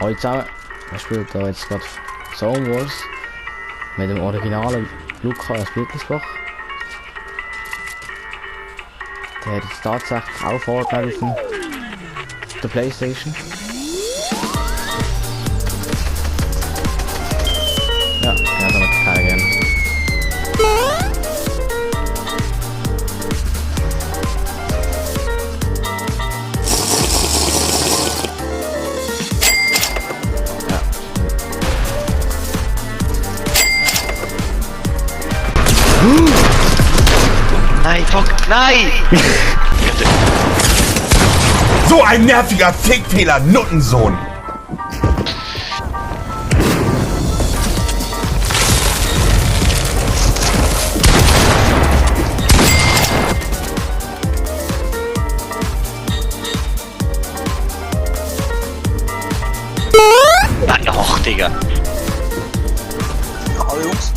Heute zusammen, wir spielen da jetzt gerade Zone Wars mit dem originalen Lukas Büttelsbach. Der hat jetzt tatsächlich auch Fortnite auf der Playstation. Ja, damit kann ich gerne. Nein, fuck, nein! So ein nerviger Fickfehler, Nuttensohn! Nein, och, Digga. Hallo Jungs.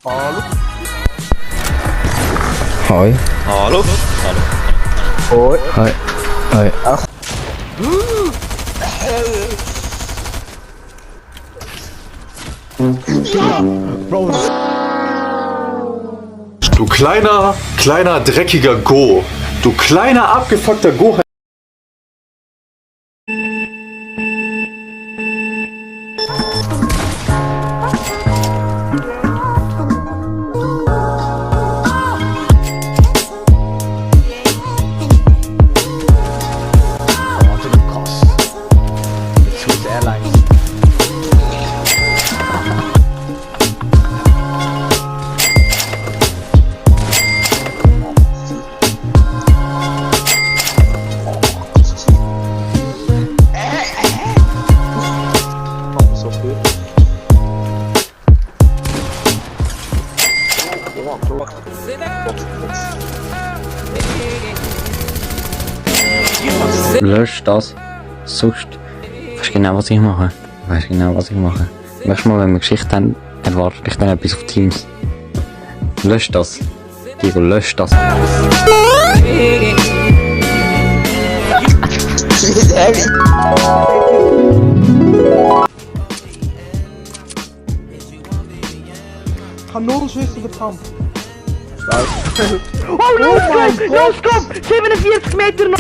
Hallo. Hoi. Hallo? Hoi. Hoi. Hoi. Ach. Bro. Du kleiner, dreckiger Go. Du kleiner, abgefuckter Go. Lösch das. Sonst weißt genau, was ich mache. Nächstes Mal, wenn wir Geschichte haben, erwartet ich dann etwas auf Teams. Lösch das. Diego, lösch das. Kanonenschüsse bekommen. Oh, no scope! 47 Meter noch!